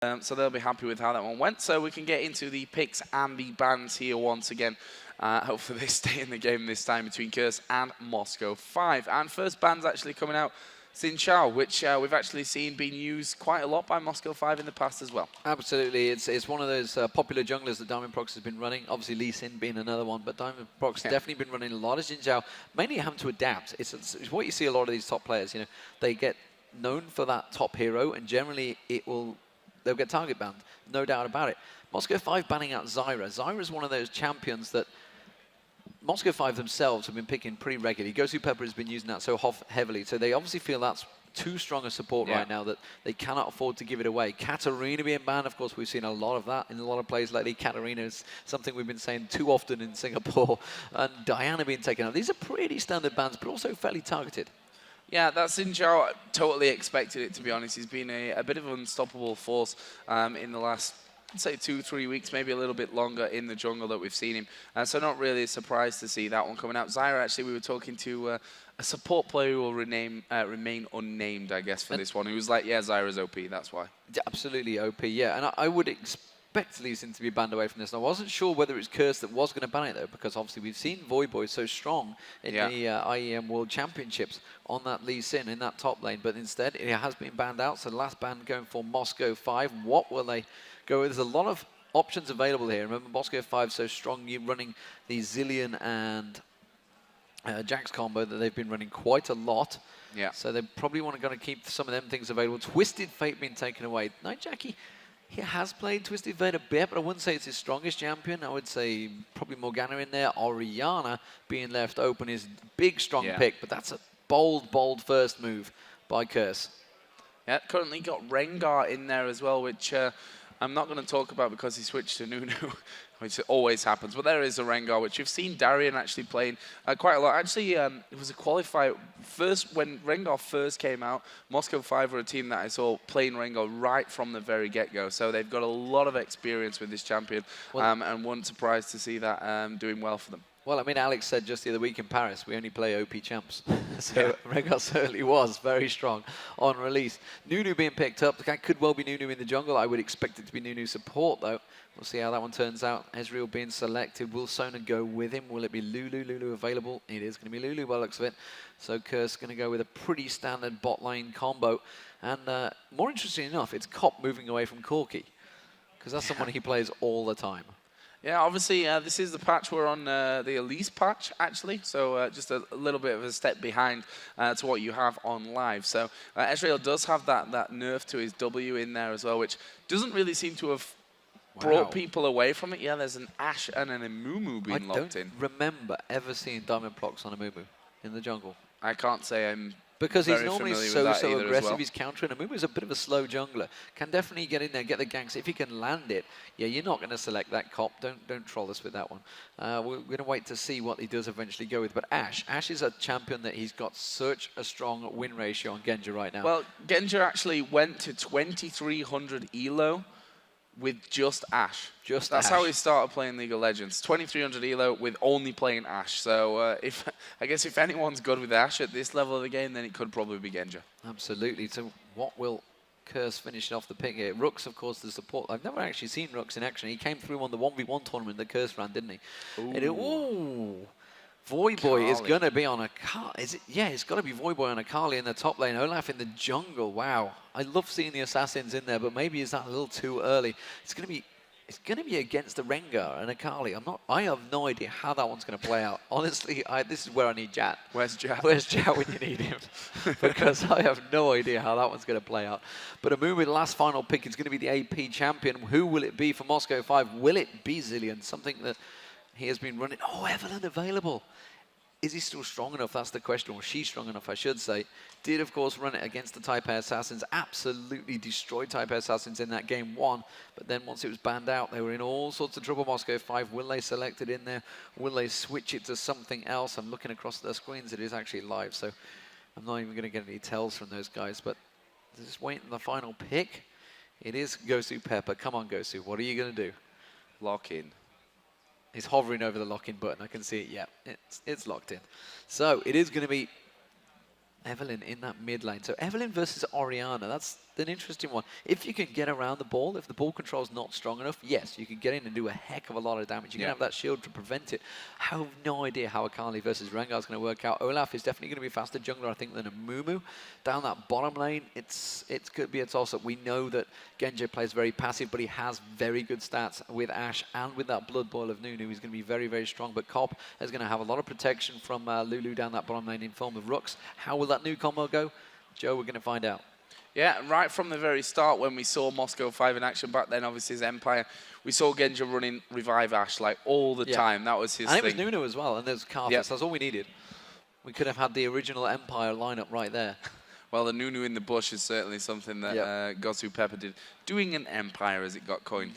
So they'll be happy with how that one went. So we can get into the picks and the bans here once again. Hopefully they stay in the game this time between Curse and Moscow 5. And first ban's actually coming out, Xin Zhao, which we've actually seen being used quite a lot by Moscow 5 in the past as well. Absolutely, it's one of those popular junglers that Diamond Prox has been running. Obviously Lee Sin being another one, but Diamond Prox definitely been running a lot of Xin Zhao, mainly having to adapt. It's what you see a lot of these top players, you know, they get known for that top hero, and generally they'll get target banned, no doubt about it. Moscow 5 banning out Zyra. Zyra is one of those champions that Moscow 5 themselves have been picking pretty regularly. GoSuPepper has been using that so heavily, so they obviously feel that's too strong a support right now that they cannot afford to give it away. Katarina being banned, of course, we've seen a lot of that in a lot of plays lately. Katarina is something we've been saying too often in Singapore, and Diana being taken out. These are pretty standard bans, but also fairly targeted. Yeah, that's Xin Zhao. I totally expected it, to be honest. He's been a bit of an unstoppable force in the last, I'd say, 2-3 weeks, maybe a little bit longer in the jungle that we've seen him. So not really surprised to see that one coming out. Zyra, actually, we were talking to a support player who will remain unnamed, I guess, for this one. He was like, yeah, Zyra's OP, that's why. Yeah, absolutely OP, yeah. And I would expect Lee Sin to be banned away from this. And I wasn't sure whether it's Curse that was going to ban it, though, because obviously we've seen Voyboy so strong in the IEM World Championships on that Lee Sin in that top lane. But instead, it has been banned out. So the last ban going for Moscow 5. What will they go with? There's a lot of options available here. Remember, Moscow 5 so strong, you're running the Zillion and Jax combo that they've been running quite a lot. Yeah. So they probably want to keep some of them things available. Twisted Fate being taken away. Night Jackie, he has played Twisted Fate a bit, but I wouldn't say it's his strongest champion. I would say probably Morgana in there. Orianna being left open is a big, strong pick, but that's a bold, bold first move by Curse. Yeah, currently got Rengar in there as well, which I'm not going to talk about because he switched to Nunu, which always happens. But there is a Rengar, which you've seen Darian actually playing quite a lot. Actually, it was a qualifier. When Rengar first came out, Moscow 5 were a team that I saw playing Rengar right from the very get-go. So they've got a lot of experience with this champion, and wasn't surprised to see that doing well for them. Well, I mean, Alex said just the other week in Paris, we only play OP champs. So Rengar certainly was very strong on release. Nunu being picked up. That could well be Nunu in the jungle. I would expect it to be Nunu support, though. We'll see how that one turns out. Ezreal being selected. Will Sona go with him? Will it be Lulu? Lulu available? It is going to be Lulu by the looks of it. So Curse going to go with a pretty standard bot lane combo. And more interesting enough, it's Cop moving away from Corki, because that's someone he plays all the time. Yeah, obviously, this is the patch. We're on the Elise patch, actually, so just a little bit of a step behind to what you have on live. So Ezreal does have that nerf to his W in there as well, which doesn't really seem to have brought people away from it. Yeah, there's an Ashe and an Amumu being locked in. I don't remember ever seeing Diamond Prox on Amumu in the jungle. I can't say I'm because he's normally so aggressive, well. he's countering. Amumu's a bit of a slow jungler. Can definitely get in there, get the ganks. If he can land it, yeah, you're not going to select that Cop. Don't troll us with that one. We're going to wait to see what he does eventually go with. But Ashe is a champion that he's got such a strong win ratio on Genja right now. Well, Genja actually went to 2,300 elo with just Ashe. That's how he started playing League of Legends. 2,300 elo with only playing Ashe. So I guess if anyone's good with Ashe at this level of the game, then it could probably be Genja. Absolutely. So what will Curse finish off the pick here? Rooks, of course, the support. I've never actually seen Rooks in action. He came through on the 1v1 tournament that Curse ran, didn't he? Ooh. Voyboy is going to be on a car. Yeah, it's got to be Voyboy on a Carly in the top lane. Olaf in the jungle. Wow. I love seeing the assassins in there, but maybe is that a little too early? It's going to be against the Rengar and a Carly. I have no idea how that one's going to play out. Honestly, this is where I need Jat. Where's Jat? Where's Jat when you need him? Because I have no idea how that one's going to play out. But Amumu, the last final pick, is going to be the AP champion. Who will it be for Moscow 5? Will it be Zillion? Something that he has been running. Oh, Evelyn available. Is he still strong enough? That's the question. Or she's strong enough, I should say. Did, of course, run it against the Taipei Assassins. Absolutely destroyed Taipei Assassins in that game 1. But then once it was banned out, they were in all sorts of trouble. Moscow 5, will they select it in there? Will they switch it to something else? I'm looking across their screens. It is actually live, so I'm not even going to get any tells from those guys. But just waiting the final pick. It is GoSuPepper. Come on, Gosu. What are you going to do? Lock in. He's hovering over the lock-in button. I can see it. Yeah, it's locked in. So it is going to be Evelyn in that mid lane. So Evelyn versus Orianna. an interesting one. If you can get around the ball, if the ball control's not strong enough, yes, you can get in and do a heck of a lot of damage. You can have that shield to prevent it. I have no idea how Akali versus Rengar is going to work out. Olaf is definitely going to be a faster jungler, I think, than a Mumu. Down that bottom lane, it could be a toss-up. We know that Genji plays very passive, but he has very good stats with Ashe and with that Blood Boil of Nunu. He's going to be very, very strong, but Cop is going to have a lot of protection from Lulu down that bottom lane in form of Rux. How will that new combo go? Joe, we're going to find out. Yeah, right from the very start when we saw Moscow 5 in action back then, obviously his Empire, we saw Genji running Revive Ashe like all the time. That was his thing. And it was Nunu as well, and there's Karthus. That's all we needed. We could have had the original Empire lineup right there. Well, the Nunu in the bush is certainly something that Gosu Pepper did, doing an Empire as it got coined.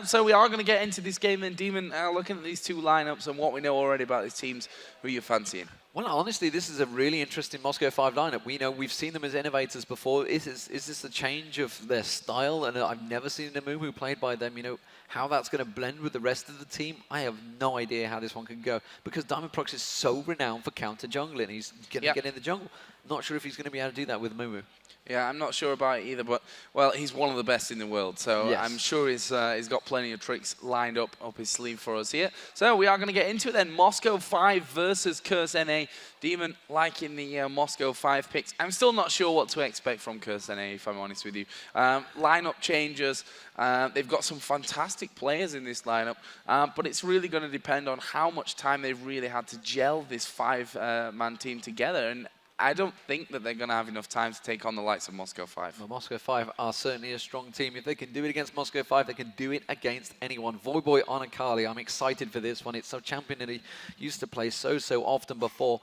So we are going to get into this game then, Demon, looking at these two lineups and what we know already about these teams, who you're fancying. Well, honestly, this is a really interesting Moscow 5 lineup. We've seen them as innovators before. Is this a change of their style? And I've never seen a Mumu played by them. You know, how that's going to blend with the rest of the team, I have no idea how this one can go. Because Diamondprox is so renowned for counter jungling. He's going to get in the jungle. Not sure if he's going to be able to do that with Mumu. Yeah, I'm not sure about it either, but, well, he's one of the best in the world, so I'm sure he's got plenty of tricks lined up his sleeve for us here. So we are going to get into it then. Moscow 5 versus Curse.NA. Demon liking the Moscow 5 picks. I'm still not sure what to expect from Curse.NA, if I'm honest with you. Lineup changes. They've got some fantastic players in this lineup, but it's really going to depend on how much time they've really had to gel this 5-man team together. And I don't think that they're going to have enough time to take on the likes of Moscow 5. Well, Moscow 5 are certainly a strong team. If they can do it against Moscow 5, they can do it against anyone. Voyboy on Akali, I'm excited for this one. It's a champion that he used to play so often before.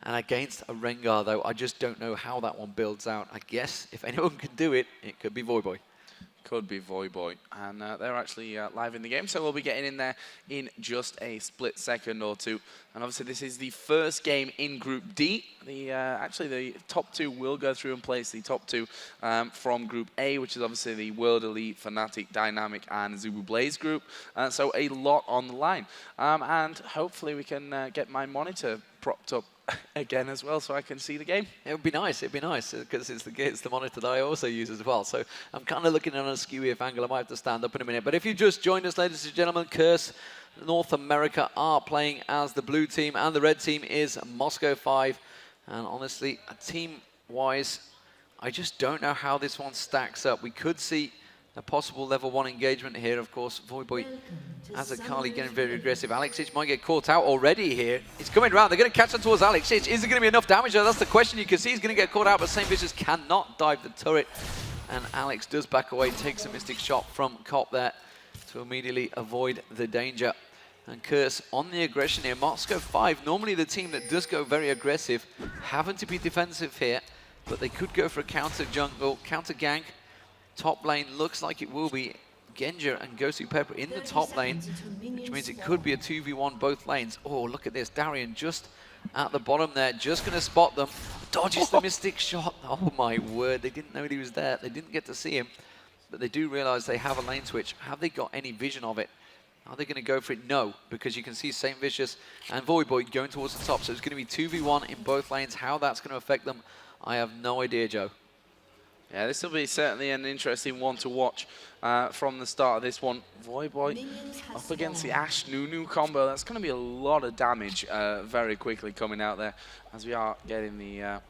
And against a Rengar, though, I just don't know how that one builds out. I guess if anyone can do it, it could be Voyboy. Could be Voyboy, and they're actually live in the game, so we'll be getting in there in just a split second or two. And obviously this is the first game in Group D. Actually the top two will go through and place the top two from Group A, which is obviously the World Elite, Fnatic, Dynamic, and Zubu Blaze group. So a lot on the line, and hopefully we can get my monitor propped up again as well, so I can see the game. It would be nice, because it's the monitor that I also use as well. So I'm kind of looking at it on a skewy angle. I might have to stand up in a minute. But if you just joined us, ladies and gentlemen, Curse North America are playing as the blue team, and the red team is Moscow 5. And honestly, team-wise, I just don't know how this one stacks up. We could see a possible level 1 engagement here. Of course, Voyboy as Akali getting very aggressive. Alexic might get caught out already here. He's coming around. They're going to catch on towards Alexic. Is there going to be enough damage? That's the question. You can see he's going to get caught out, but St. Vicious cannot dive the turret. And Alex does back away, takes a Mystic Shot from Cop there to immediately avoid the danger. And Curse on the aggression here. Moscow 5, normally the team that does go very aggressive, having to be defensive here, but they could go for a counter jungle, counter gank. Top lane looks like it will be Genji and Gosu Pepper in the top lane, which means it could be a 2v1 both lanes. Oh, look at this. Darian just at the bottom there, just going to spot them. Dodges the Mystic Shot. Oh my word, they didn't know he was there. They didn't get to see him, but they do realize they have a lane switch. Have they got any vision of it? Are they going to go for it? No, because you can see St. Vicious and Voyboy going towards the top. So it's going to be 2v1 in both lanes. How that's going to affect them, I have no idea, Joe. Yeah, this will be certainly an interesting one to watch from the start of this one. Voyboy up against the Ashe Nunu combo. That's going to be a lot of damage very quickly coming out there, as we are getting the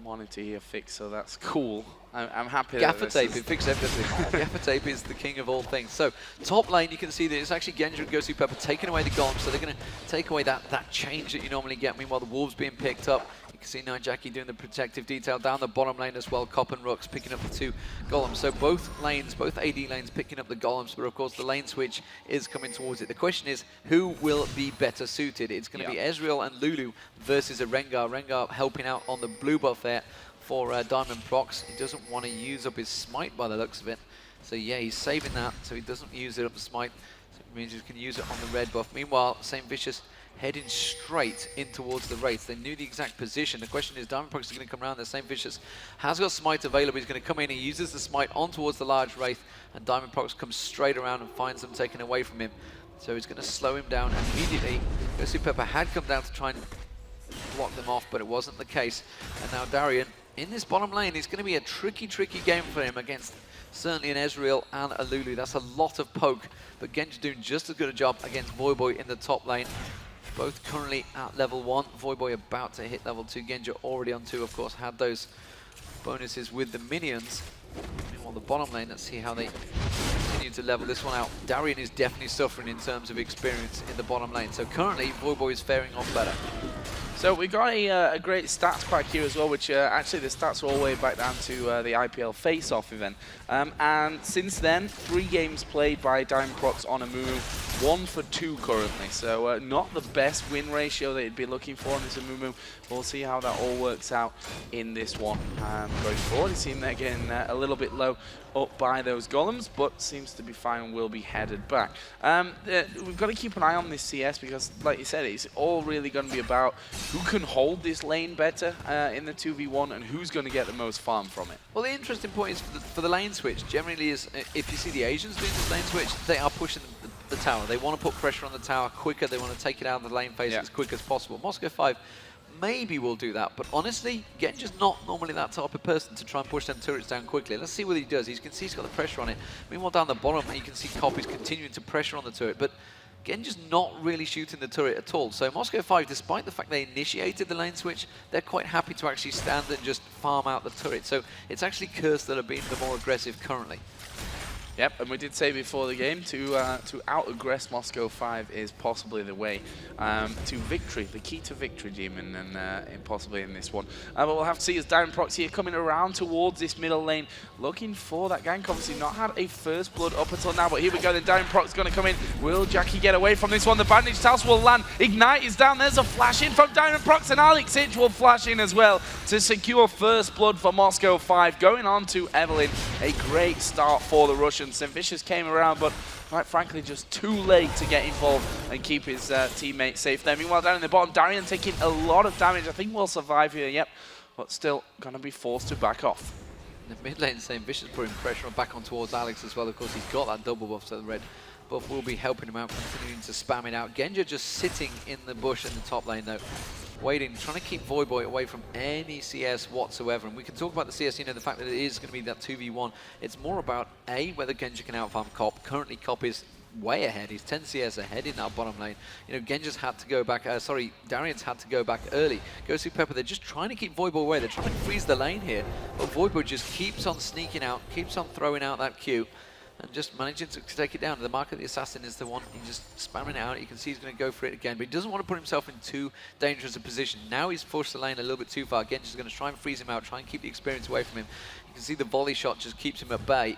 monitor here fixed, so that's cool. I'm happy that Gaffer tape, it fixed everything. Gaffer tape is the king of all things. So top lane, you can see that it's actually Genji and Gosu Pepper taking away the golem, so they're going to take away that change that you normally get. Meanwhile, the Wolves being picked up. You can see now Jackie doing the protective detail down the bottom lane as well. Cop and Rux picking up the 2 golems. So both lanes, both AD lanes picking up the golems, but of course the lane switch is coming towards it. The question is, who will be better suited? It's going to be Ezreal and Lulu versus a Rengar. Rengar helping out on the blue buff there for Diamondprox. He doesn't want to use up his smite by the looks of it. So yeah, he's saving that so he doesn't use it up the smite. So it means he can use it on the red buff. Meanwhile, St. Vicious heading straight in towards the Wraith. They knew the exact position. The question is, Diamondprox is going to come around there. St. Vicious has got smite available. He's going to come in. He uses the smite on towards the large Wraith, and Diamondprox comes straight around and finds them taken away from him. So he's going to slow him down immediately. Gosu Pepper had come down to try and block them off, but it wasn't the case. And now Darian in this bottom lane, it's going to be a tricky game for him against certainly an Ezreal and a Lulu. That's a lot of poke, but Genji doing just as good a job against Voyboy in the top lane. Both currently at level 1. Voyboy about to hit level 2. Genji already on 2, of course, had those bonuses with the minions. Meanwhile, the bottom lane, let's see how they continue to level this one out. Darien is definitely suffering in terms of experience in the bottom lane. So currently, Voyboy is faring off better. So we got a great stats pack here as well, which actually the stats are all the way back down to the IPL face-off event. And since then, 3 games played by Diamondprox on Amumu, 1 for 2 currently. So not the best win ratio that you'd be looking for on this Amumu. We'll see how that all works out in this one going forward. It seemed they're getting a little bit low up by those golems, but seems to be fine and will be headed back. We've got to keep an eye on this CS because, like you said, it's all really going to be about who can hold this lane better in the 2v1 and who's going to get the most farm from it. Well, the interesting point is for the lane switch, generally is if you see the Asians doing this lane switch, they are pushing the tower. They want to put pressure on the tower quicker. They want to take it out of the lane phase as quick as possible. Moscow 5 maybe will do that, but honestly, Genji's not normally that type of person to try and push them turrets down quickly. Let's see what he does. You can see he's got the pressure on it. Meanwhile, down the bottom, you can see Cop is continuing to pressure on the turret, but Genji's not really shooting the turret at all. So Moscow 5, despite the fact they initiated the lane switch, they're quite happy to actually stand and just farm out the turret. So it's actually Curse that are being the more aggressive currently. Yep, and we did say before the game to out-aggress Moscow 5 is possibly the way to victory, the key to victory, Demon, and possibly in this one. But we'll have to see as Diamondprox here coming around towards this middle lane, looking for that gank. Obviously not had a first blood up until now, but here we go, the Diamondprox going to come in. Will Jackie get away from this one? The bandage toss will land. Ignite is down. There's a flash in from Diamondprox, and Alex Itch will flash in as well to secure first blood for Moscow 5. Going on to Evelyn, a great start for the Russians. skirmishes came around, but quite frankly, just too late to get involved and keep his teammate safe there. Meanwhile, down in the bottom, Darien taking a lot of damage. I think we'll survive here, yep, but still going to be forced to back off. In the mid lane, same Vicious putting pressure back on towards Alex as well. Of course, he's got that double buff, so the red buff will be helping him out, continuing to spam it out. Genja just sitting in the bush in the top lane, though, waiting, trying to keep Voyboy away from any CS whatsoever. And we can talk about the CS, you know, the fact that it is going to be that 2v1. It's more about, A, whether Genja can outfarm Cop. Currently, Cop is way ahead. He's 10 CS ahead in that bottom lane. You know, Genja's had to go back, Darien's had to go back early. Go see Pepper, they're just trying to keep Voyboy away. They're trying to freeze the lane here, but Voyboy just keeps on sneaking out, keeps on throwing out that Q, and just managing to take it down. The Mark of the Assassin is the one, he's just spamming it out. You can see he's going to go for it again, but he doesn't want to put himself in too dangerous a position. Now he's forced the lane a little bit too far. Genja's going to try and freeze him out, try and keep the experience away from him. You can see the volley shot just keeps him at bay,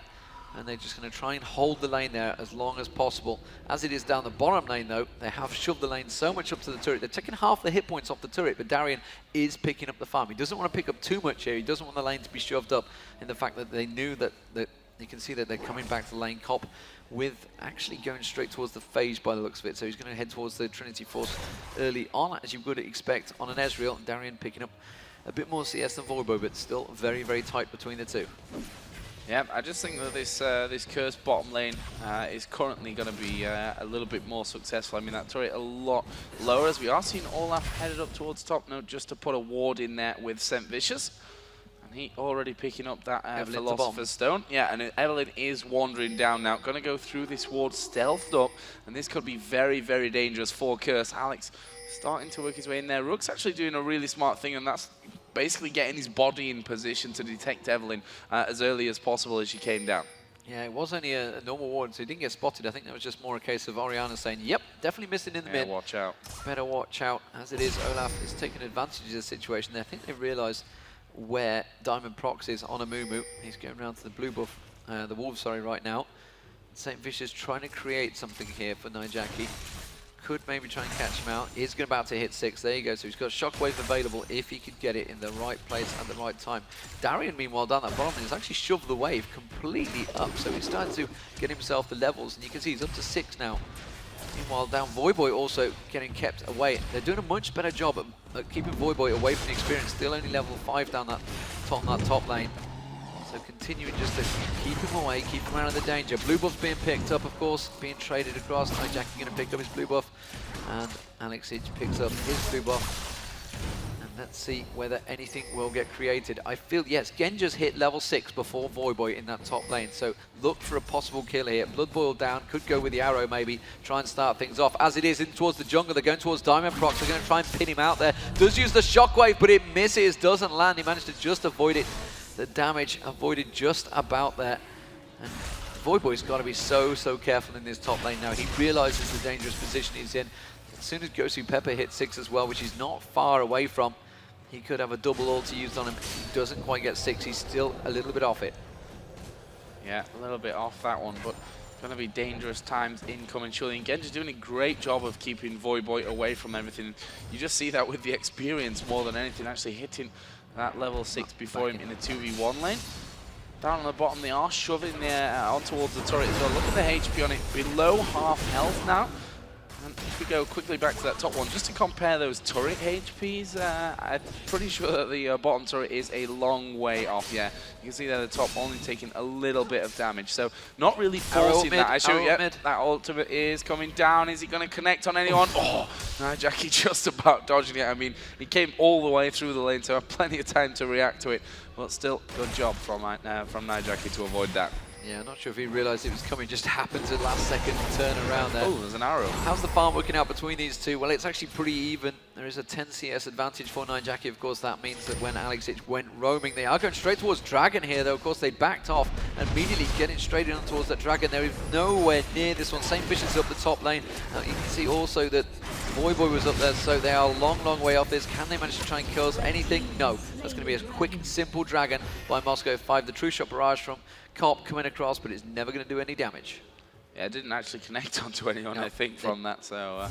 and they're just going to try and hold the lane there as long as possible. As it is down the bottom lane, though, they have shoved the lane so much up to the turret. They're taking half the hit points off the turret, but Darien is picking up the farm. He doesn't want to pick up too much here. He doesn't want the lane to be shoved up in the fact that they knew that you can see that they're coming back to lane. Cop with actually going straight towards the phage by the looks of it. So he's going to head towards the Trinity Force early on, as you would expect on an Ezreal. And Darien picking up a bit more CS than Voyboy, but still very, very tight between the two. Yeah, I just think that this Curse bottom lane is currently going to be a little bit more successful. I mean, that turret a lot lower, as we are seeing Olaf headed up towards top note just to put a ward in there with St. Vicious. And he already picking up that Philosopher's Stone. Yeah, and Evelyn is wandering down now. Going to go through this ward stealthed up, and this could be very, very dangerous for Curse. Alex starting to work his way in there. Rook's actually doing a really smart thing, and that's basically getting his body in position to detect Evelyn as early as possible as she came down. Yeah, it was only a normal ward, so he didn't get spotted. I think that was just more a case of Oriana saying, yep, definitely missing in the mid. Watch out. Better watch out. As it is, Olaf is taking advantage of the situation there. I think they realised where Diamondprox is on Amumu. He's going around to the blue buff, the Wolves, sorry, right now. St. Vicious trying to create something here for Nijaki. Could maybe try and catch him out. He's about to hit 6. There you go. So he's got Shockwave available if he could get it in the right place at the right time. Darien, meanwhile, down that bottom, has actually shoved the wave completely up. So he's starting to get himself the levels, and you can see he's up to 6 now. Meanwhile, down Voyboy also getting kept away. They're doing a much better job at keeping Voyboy away from the experience. Still only level 5 down that top lane. So continuing just to keep him away, keep him out of the danger. Blue buff's being picked up, of course, being traded across. Nijaki going to pick up his blue buff, and Alex Itch picks up his blue buff. And Let's see whether anything will get created. I feel, yes, Genja's hit level 6 before Voyboy in that top lane, so look for a possible kill here. Blood Boil down, could go with the arrow maybe, try and start things off. As it is, in towards the jungle, they're going towards Diamond Prox, they're going to try and pin him out there. Does use the shockwave, but it misses, doesn't land. He managed to just avoid it. The damage avoided just about there. And Voyboy's got to be so careful in this top lane now. He realizes the dangerous position he's in. As soon as Gosu Pepper hits 6 as well, which he's not far away from, he could have a double ulti used on him. He doesn't quite get 6. He's still a little bit off it. Yeah, a little bit off that one, but going to be dangerous times incoming surely. And Genji's doing a great job of keeping Voyboy away from everything. You just see that with the experience more than anything, actually hitting that level 6 before him in a 2v1 lane. Down on the bottom, they are shoving on towards the turret as well. Look at the HP on it, below half health now. And if we go quickly back to that top one, just to compare those turret HPs, I'm pretty sure that the bottom turret is a long way off. Yeah, you can see there the top only taking a little bit of damage, so not really forcing that. Actually, yep, that ultimate is coming down. Is he going to connect on anyone? Oh, Jackie just about dodging it. I mean, he came all the way through the lane, so had plenty of time to react to it. But still, good job from Jackie to avoid that. Yeah, I'm not sure if he realized it was coming, just happens at last second to turn around there. Oh, there's an arrow. How's the farm working out between these two? Well, it's actually pretty even. There is a 10 CS advantage for Jackie. Of course, that means that when Alexic went roaming, they are going straight towards Dragon here, though. Of course, they backed off, immediately getting straight in towards that Dragon. They're nowhere near this one. Same Vicious up the top lane. You can see also that Voyboy was up there, so they are a long way off this. Can they manage to try and kill anything? No. That's going to be a quick, simple Dragon by Moscow 5. The True Shot Barrage from Cop coming across, but it's never going to do any damage. Yeah, it didn't actually connect onto anyone, no, I think, from that, so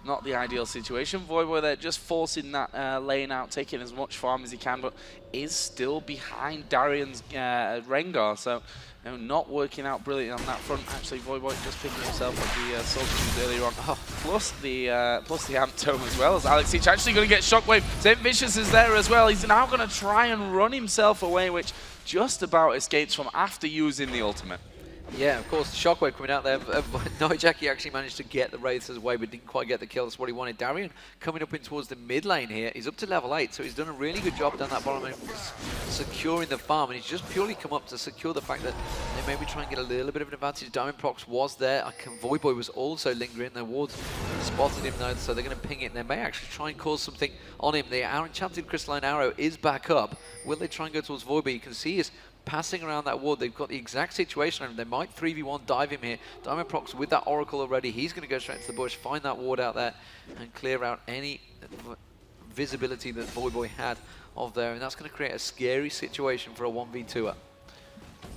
not the ideal situation. Voyboy there just forcing that lane out, taking as much farm as he can, but is still behind Darian's Rengar, so not working out brilliantly on that front. Actually, Voyboy just picking himself up the Soul Shoes earlier on, plus the Amp Tome as well, as Alexic actually going to get Shockwave. St. Vicious is there as well. He's now going to try and run himself away, which just about escapes from after using the ultimate. Yeah, of course, Shockwave coming out there. Jackie actually managed to get the Wraiths away, but didn't quite get the kill. That's what he wanted. Darian coming up in towards the mid lane here. He's up to level 8, so he's done a really good job down that bottom lane, securing the farm. And he's just purely come up to secure the fact that they maybe try and get a little bit of an advantage. Diamond Prox was there. Voyboy was also lingering. The wards spotted him though, so they're going to ping it. And they may actually try and cause something on him. The enchanted crystalline arrow is back up. Will they try and go towards Voyboy? You can see his passing around that ward. They've got the exact situation on him. They might 3v1 dive him here. Diamond Prox with that Oracle already. He's going to go straight into the bush, find that ward out there, and clear out any visibility that Voyboy had of there. And that's going to create a scary situation for a 1v2er.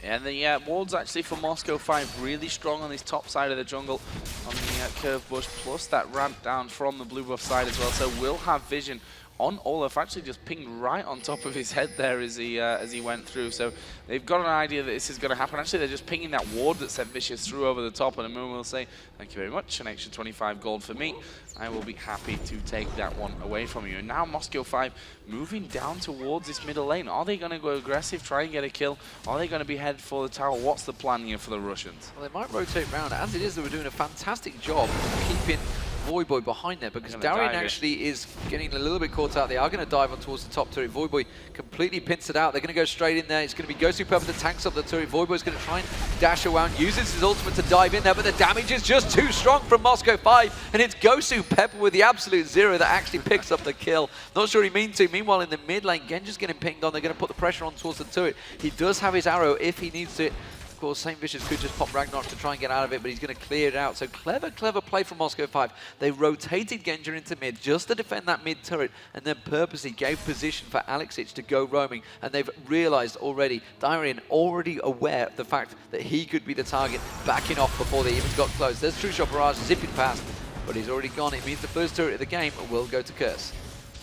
And the wards actually for Moscow 5 really strong on this top side of the jungle on the curve bush, plus that ramp down from the blue buff side as well. So will have vision on Olaf, actually just pinged right on top of his head there as he went through. So they've got an idea that this is going to happen. Actually, they're just pinging that ward that St. Vicious threw over the top, and Amun will say, thank you very much, an extra 25 gold for me. I will be happy to take that one away from you. And now Moscow 5 moving down towards this middle lane. Are they going to go aggressive, try and get a kill? Are they going to be headed for the tower? What's the plan here for the Russians? Well, they might rotate round. As it is, they were doing a fantastic job keeping Voyboy behind there, because Darian actually is getting a little bit caught out. They are going to dive on towards the top turret. Voyboy completely pins it out. They're going to go straight in there. It's going to be Gosu Pepper that tanks up the turret. Voyboy's going to try and dash around, uses his ultimate to dive in there, but the damage is just too strong from Moscow 5, and it's Gosu Pepper with the absolute zero that actually picks up the kill. Not sure he means to. Meanwhile, in the mid lane, Genji's getting pinged on. They're going to put the pressure on towards the turret. He does have his arrow if he needs to. Of course, St. Vicious could just pop Ragnarok to try and get out of it, but he's going to clear it out. So clever play from Moscow 5. They rotated Genji into mid just to defend that mid turret, and then purposely gave position for Alexic to go roaming. And they've realized already, Darian already aware of the fact that he could be the target, backing off before they even got close. There's True Shot Barrage zipping past, but he's already gone. It means the first turret of the game will go to Curse.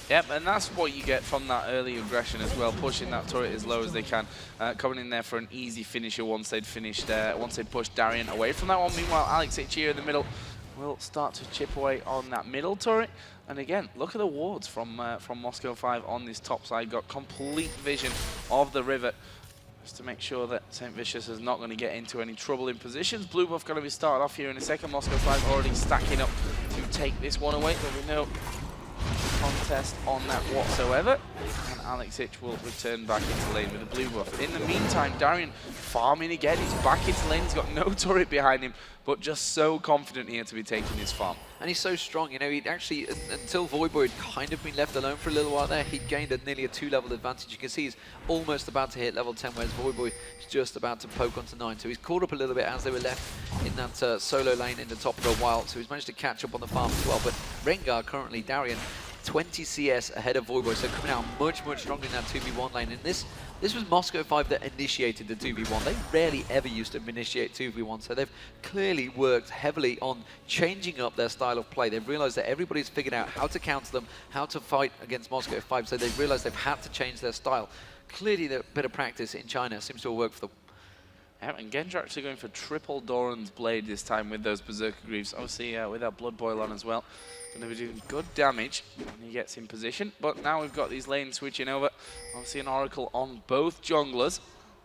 Yep, and that's what you get from that early aggression as well, pushing that turret as low as they can, coming in there for an easy finisher once they'd finished, once they'd pushed Darian away from that one. Meanwhile, Alex here in the middle will start to chip away on that middle turret. And again, look at the wards from Moscow 5 on this top side. Got complete vision of the rivet, just to make sure that St. Vicious is not going to get into any trouble in positions. Blue buff going to be started off here in a second. Moscow 5 already stacking up to take this one away, but we know contest on that whatsoever. And Alexic will return back into lane with a blue buff. In the meantime, Darian farming again. He's back into lane. He's got no turret behind him, but just so confident here to be taking his farm. And he's so strong, you know, he'd actually, until Voyboy had kind of been left alone for a little while there, he'd gained nearly a 2-level advantage. You can see he's almost about to hit level 10, whereas Voyboy is just about to poke onto 9. So he's caught up a little bit as they were left in that solo lane in the top for a while. So he's managed to catch up on the farm as well. But Rengar currently, Darian, 20 CS ahead of Voyboy, so coming out much, much stronger in that 2v1 lane. And this was Moscow 5 that initiated the 2v1. They rarely ever used to initiate 2v1, so they've clearly worked heavily on changing up their style of play. They've realized that everybody's figured out how to counter them, how to fight against Moscow 5, so they've realized they've had to change their style. Clearly, the bit of practice in China seems to have worked for them. Yeah, and Genja actually going for triple Doran's Blade this time with those Berserker Greaves. Obviously, with that Blood Boil on as well. Going to be doing good damage when he gets in position. But now we've got these lanes switching over. Obviously, an Oracle on both junglers.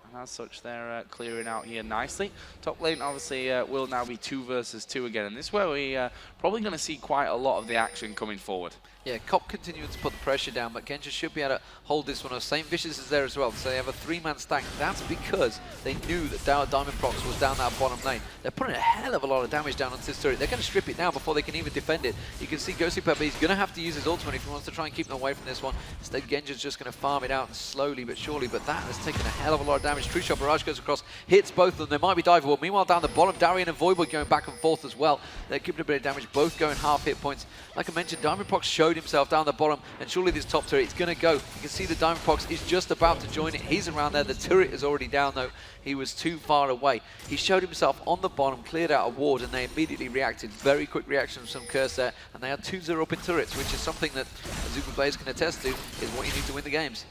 And as such, they're clearing out here nicely. Top lane, obviously, will now be 2 versus 2 again. And this is where we're probably going to see quite a lot of the action coming forward. Yeah, Cop continuing to put the pressure down, but Genja should be able to hold this one off. Same Vicious is there as well, so they have a 3-man stack. That's because they knew that Diamond Prox was down that bottom lane. They're putting a hell of a lot of damage down onto this turret. They're going to strip it now before they can even defend it. You can see Ghosty Pepper, he's going to have to use his ultimate if he wants to try and keep them away from this one. Instead, Genja's just going to farm it out slowly but surely, but that has taken a hell of a lot of damage. True Shot Barrage goes across, hits both of them. They might be diveable. Meanwhile, down the bottom, Darian and Voyboy going back and forth as well. They're keeping a bit of damage, both going half hit points. Like I mentioned, Diamond Prox showed himself down the bottom, and surely this top turret is going to go. You can see the Diamond Prox is just about to join it. He's around there. The turret is already down, though. He was too far away. He showed himself on the bottom, cleared out a ward, and they immediately reacted. Very quick reaction from Curse there, and they had 2-0 up in turrets, which is something that Azuka players can attest to, is what you need to win the games.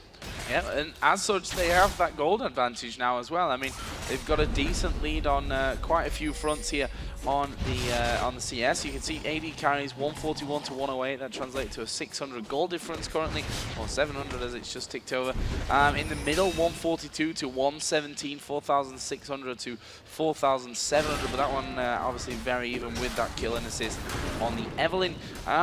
Yeah, and as such, they have that gold advantage now as well. I mean, they've got a decent lead on quite a few fronts here on the CS. You can see AD carries 141 to 108. That translates to a 600 gold difference currently, or 700 as it's just ticked over. In the middle, 142 to 117, 4,600 to 4,700. But that one obviously very even with that kill and assist on the Evelynn.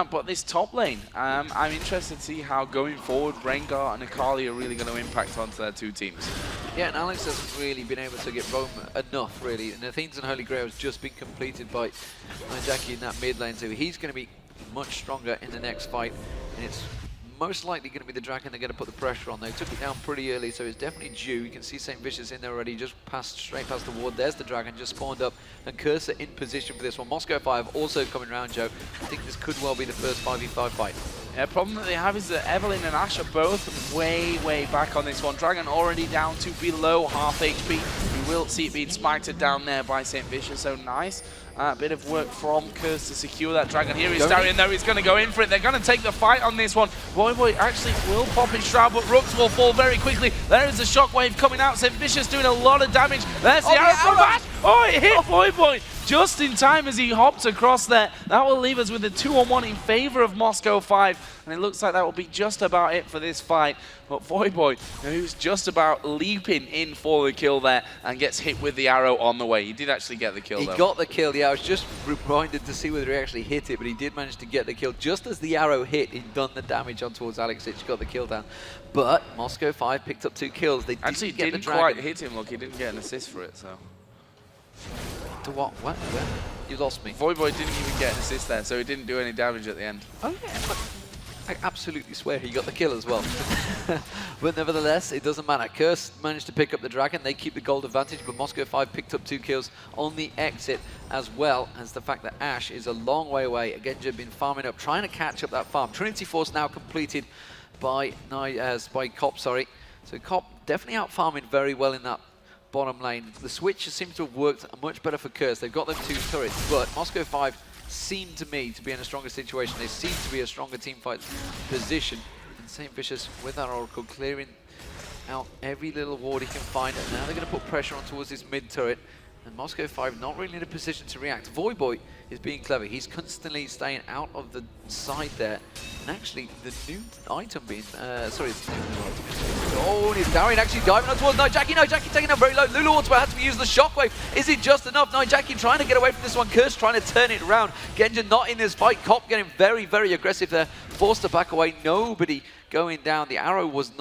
But this top lane, I'm interested to see how going forward Rengar and Akali are really going to impact onto their two teams. Yeah, and Alex hasn't really been able to get Rome enough, really. And Athene's and Holy Grail has just been completed by Jackie in that mid lane, so he's going to be much stronger in the next fight. And it's most likely going to be the Dragon they're going to put the pressure on. They took it down pretty early, so it's definitely due. You can see St. Vicious in there already, just straight past the ward. There's the Dragon, just spawned up, and Cursor in position for this one. Moscow 5 also coming around, Joe. I think this could well be the first 5v5 fight. Yeah, the problem that they have is that Evelynn and Ashe are both way back on this one. Dragon already down to below half HP. We will see it being smited down there by St. Vicious, so nice. Bit of work from Curse to secure that Dragon. Here is Darian, though. He's going to go in for it. They're going to take the fight on this one. Voyboy actually will pop his Shroud, but Rooks will fall very quickly. There is a shockwave coming out. St. Vicious doing a lot of damage. There's the arrow from Ashe. Oh, it hit Voyboy just in time as he hopped across there. That will leave us with a 2-on-1 in favor of Moscow 5. And it looks like that will be just about it for this fight. But Voyboy, who's just about leaping in for the kill there and gets hit with the arrow on the way. He did actually get the kill, though. He got the kill, yeah. I was just reminded to see whether he actually hit it, but he did manage to get the kill. Just as the arrow hit, he'd done the damage on towards Alexic, got the kill down. But Moscow 5 picked up 2 kills. They actually didn't quite hit him. Look, he didn't get an assist for it, so. To what? What? Where? You lost me. Voyboy didn't even get an assist there, so he didn't do any damage at the end. Oh, yeah, but I absolutely swear he got the kill as well. But nevertheless, it doesn't matter. Curse managed to pick up the Dragon. They keep the gold advantage, but Moscow 5 picked up 2 kills on the exit, as well as the fact that Ashe is a long way away. Again, Genja been farming up, trying to catch up that farm. Trinity Force now completed by Cop, sorry. So Cop definitely out farming very well in that bottom lane. The switch seems to have worked much better for Curse. They've got them 2 turrets, but Moscow 5 seem to me to be in a stronger situation. They seem to be a stronger teamfight position. And St. Vicious with that Oracle clearing out every little ward he can find. And now they're going to put pressure on towards this mid turret. And Moscow 5 not really in a position to react. Voyboy is being clever. He's constantly staying out of the side there. And actually, the new item being... sorry, it's the new item. Oh, and is Darian actually diving up towards Nijaki? Nijaki taking down very low. Lulu Ultimate had to be using the Shockwave. Is it just enough? Nijaki trying to get away from this one. Curse trying to turn it around. Genja not in this fight. Cop getting very, very aggressive there. Forced to back away. Nobody going down. The arrow was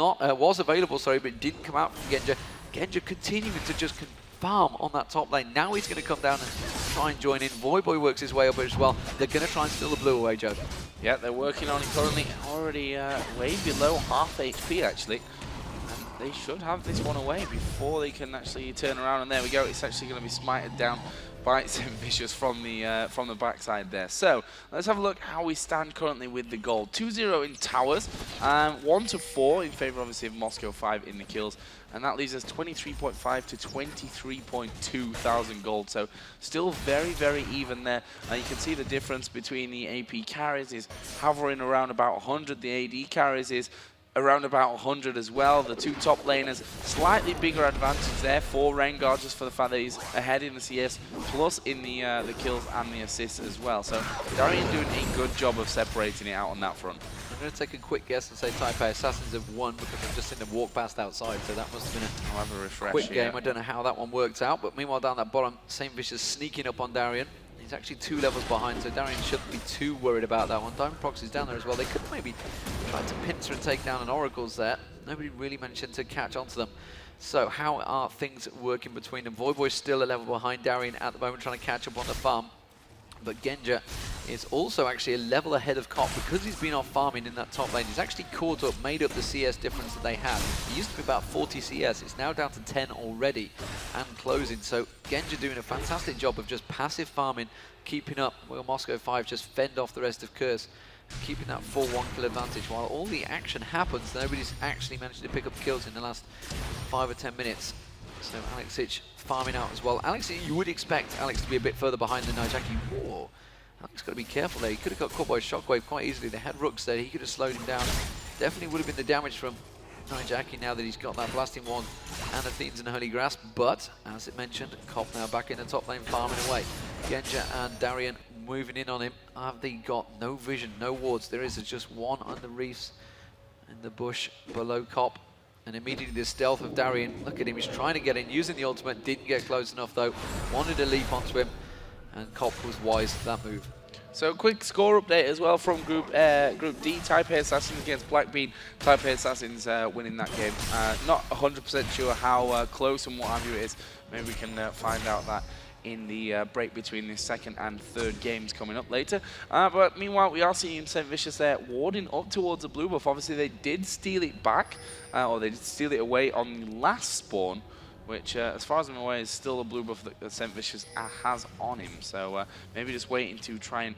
available, sorry, but it didn't come out from Genja. Genja continuing to just farm on that top lane. Now he's going to come down and try and join in. Voyboy works his way up as well. They're going to try and steal the blue away, Joe. Yeah, they're working on it currently. Already way below half HP, actually. And they should have this one away before they can actually turn around. And there we go. It's actually going to be smited down by skirmishes from the backside there. So let's have a look how we stand currently with the gold. 2-0 in towers, 1-4 in favor obviously of Moscow 5 in the kills, and that leaves us 23.5 to 23.2 thousand gold. So still very, very even there. You can see the difference between the AP carries is hovering around about 100. The AD carries is around about 100 as well. The two top laners, slightly bigger advantage there for Rengar, just for the fact that he's ahead in the CS, plus in the kills and the assists as well. So Darian doing a good job of separating it out on that front. I'm going to take a quick guess and say Taipei Assassins have won because I've just seen them walk past outside, so that must have been a refresh, quick game. I don't know how that one worked out, but meanwhile down that bottom, skirmishes sneaking up on Darian. He's actually 2 levels behind, so Darian shouldn't be too worried about that one. Diamond Proxy's down there as well. They could maybe try to pincer and take down an Oracle's there. Nobody really managed to catch onto them. So how are things working between them? Voyboy's still a level behind Darian at the moment, trying to catch up on the farm. But Genja is also actually a level ahead of Cop because he's been off farming in that top lane. He's actually caught up, made up the CS difference that they had. It used to be about 40 CS. It's now down to 10 already and closing. So Genja doing a fantastic job of just passive farming, keeping up while Moscow 5 just fend off the rest of Curse, keeping that 4-1 kill advantage. While all the action happens, nobody's actually managed to pick up kills in the last 5 or 10 minutes. So Alexic farming out as well. Alex, you would expect Alex to be a bit further behind than Nijaki. Whoa, Alex got to be careful there. He could have got caught by a Shockwave quite easily. They had Rooks there. He could have slowed him down. Definitely would have been the damage from Nijaki now that he's got that Blasting Wand and Athene's and Holy Grasp. But, as it mentioned, Cop now back in the top lane farming away. Genja and Darian moving in on him. Have they got no vision, no wards? There is just one on the reefs in the bush below Cop. And immediately the stealth of Darian, look at him, he's trying to get in, using the ultimate, didn't get close enough though, wanted to leap onto him, and Cop was wise to that move. So quick score update as well from Group D, Taipei Assassins against Blackbean. Taipei Assassins winning that game. Not 100% sure how close and what have you it is. Maybe we can find out that in the break between the second and third games coming up later. But meanwhile, we are seeing St. Vicious there warding up towards the blue buff. Obviously, they did steal it back, or they did steal it away on the last spawn, which, as far as I'm aware, is still a blue buff that St. Vicious has on him. So maybe just waiting to try and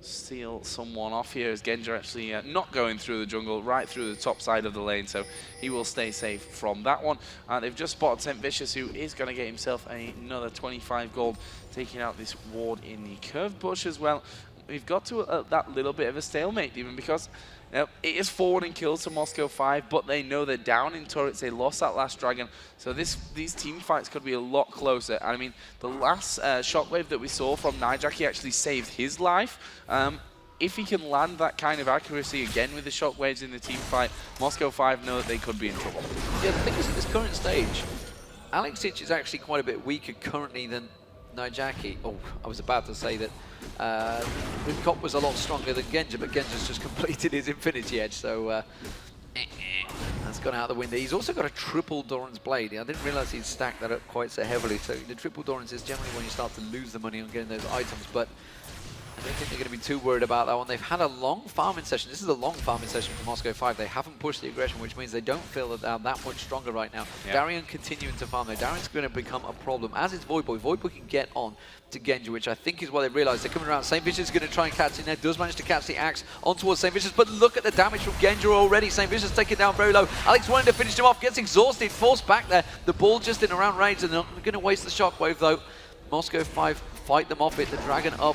steal someone off here, as Genja actually not going through the jungle, right through the top side of the lane, so he will stay safe from that one. They've just spotted St. Vicious, who is going to get himself another 25 gold, taking out this ward in the curved bush as well. We've got to that little bit of a stalemate, even because it is forwarding kills to Moscow 5, but they know they're down in turrets. They lost that last dragon, so these team fights could be a lot closer. I mean, the last shockwave that we saw from Nijaki actually saved his life. If he can land that kind of accuracy again with the shockwaves in the team fight, Moscow 5 know that they could be in trouble. Yeah, the thing is, at this current stage, Alexic is actually quite a bit weaker currently than Nijaki. Oh, I was about to say that Cop was a lot stronger than Genja, but Genja's just completed his Infinity Edge, so that's gone out the window. He's also got a triple Doran's Blade. I didn't realize he'd stacked that up quite so heavily, so the triple Doran's is generally when you start to lose the money on getting those items, but I don't think they're going to be too worried about that one. They've had a long farming session. This is a long farming session for Moscow 5. They haven't pushed the aggression, which means they don't feel that they're that much stronger right now. Yeah. Darian continuing to farm though. Darian's going to become a problem, as is Voyboy. Voyboy can get on to Genja, which I think is what they realised. They're coming around. St. Vicious is going to try and catch in there. Does manage to catch the axe on towards St. Vicious, but look at the damage from Genja already. St. Vicious taken down very low. Alex wanted to finish him off, gets exhausted, forced back there. The ball just in around range, and they're not going to waste the shockwave though. Moscow 5 fight them off it. The dragon up.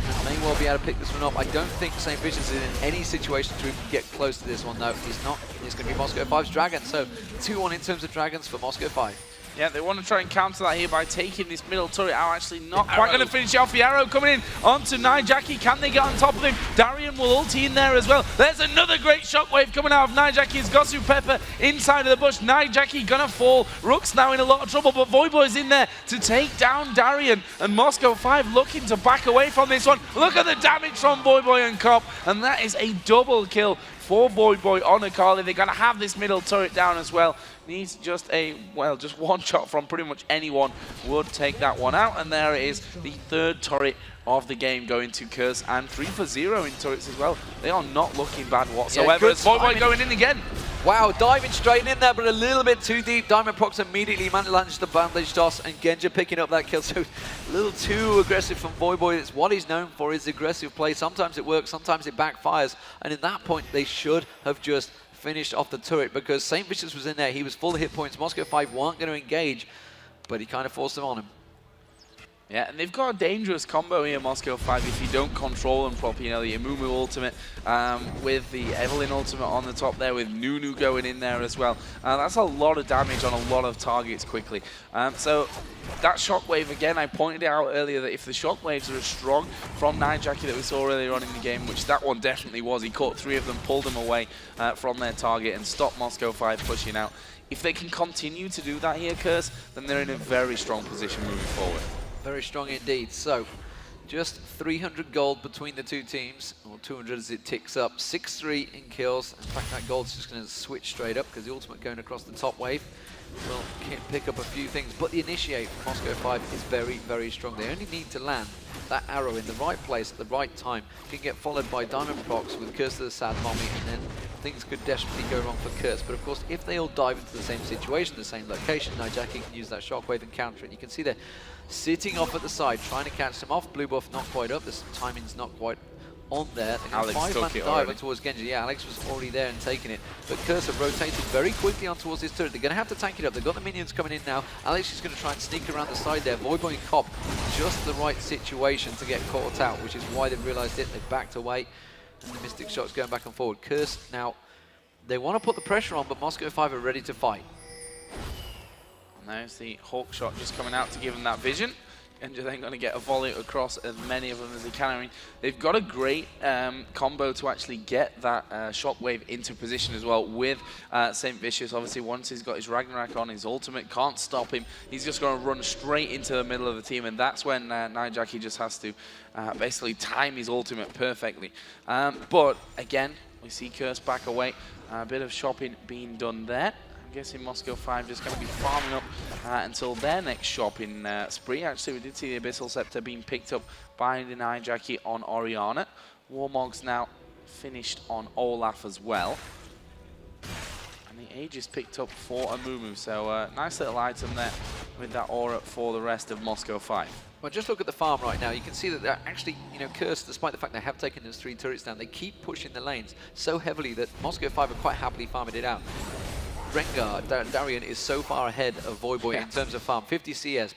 And may well be able to pick this one up. I don't think St. Vicious is in any situation to even get close to this one, though. He's not. It's going to be Moscow 5's dragon. So 2-1 in terms of dragons for Moscow 5. Yeah, they want to try and counter that here by taking this middle turret out. Actually, not quite going to finish off. The arrow coming in onto Nijaki. Can they get on top of him? Darian will ulti in there as well. There's another great shockwave coming out of Nijaki. It's Gosu Pepper inside of the bush. Nijaki going to fall. Rook's now in a lot of trouble, but Voyboy's in there to take down Darian. And Moscow 5 looking to back away from this one. Look at the damage from Voyboy and Cop. And that is a double kill for Voyboy on Akali. They're going to have this middle turret down as well. Needs just just one shot from pretty much anyone would take that one out. And there it is, the third turret of the game going to Curse, and 3 for 0 in turrets as well. They are not looking bad whatsoever. Yeah, It's Voyboy going in again. Wow, diving straight in there, but a little bit too deep. Diamondprox immediately managed the bandage toss, and Genja picking up that kill. So a little too aggressive from Voyboy. It's what he's known for, his aggressive play. Sometimes it works, sometimes it backfires. And in that point, they should have just finished off the turret, because St. Vicious was in there. He was full of hit points. Moscow 5 weren't going to engage, but he kind of forced them on him. Yeah, and they've got a dangerous combo here, Moscow 5, if you don't control them properly. You know, the Amumu ultimate with the Evelyn ultimate on the top there, with Nunu going in there as well. That's a lot of damage on a lot of targets quickly. So that shockwave, again, I pointed out earlier that if the shockwaves are as strong from Nijaki that we saw earlier on in the game, which that one definitely was, he caught 3 of them, pulled them away from their target and stopped Moscow 5 pushing out. If they can continue to do that here, Curse, then they're in a very strong position moving forward. Very strong indeed. So, just 300 gold between the two teams, or 200 as it ticks up. 6-3 in kills. In fact, that gold's just going to switch straight up, because the ultimate going across the top wave will pick up a few things. But the initiate from Moscow 5 is very, very strong. They only need to land that arrow in the right place at the right time. Can get followed by Diamondprox with Curse of the Sad Mommy, and then things could desperately go wrong for Curse. But of course, if they all dive into the same situation, the same location, Nijaki can use that shockwave and counter it. You can see they're sitting off at the side, trying to catch them off. Blue buff not quite up. This timing's not quite on there. Alex took it dive towards Genji. Yeah, Alex was already there and taking it. But Curse have rotated very quickly on towards this turret. They're going to have to tank it up. They've got the minions coming in now. Alex is going to try and sneak around the side there. Voyboy and Cop, just the right situation to get caught out, which is why they've realised it. They've backed away. And the Mystic Shot's going back and forward. Curse now, they want to put the pressure on, but Moscow 5 are ready to fight. And there's the Hawk shot just coming out to give them that vision. And they're then going to get a volley across as many of them as they can. I mean, they've got a great combo to actually get that shockwave into position as well with St. Vicious. Obviously, once he's got his Ragnarok on, his ultimate can't stop him. He's just going to run straight into the middle of the team, and that's when Nijaki just has to basically time his ultimate perfectly. But again, we see Curse back away. A bit of shopping being done there. I'm guessing Moscow 5 just going to be farming up until their next shopping spree. Actually, we did see the Abyssal Scepter being picked up by the Nijaki on Oriana. Warmog's now finished on Olaf as well. And the Aegis picked up for Amumu. So nice little item there with that aura for the rest of Moscow 5. Well, just look at the farm right now. You can see that they're actually, Curse, despite the fact they have taken those 3 turrets down, they keep pushing the lanes so heavily that Moscow 5 are quite happily farming it out. Rengar, Darian is so far ahead of Voyboy in terms of farm. 50 CS.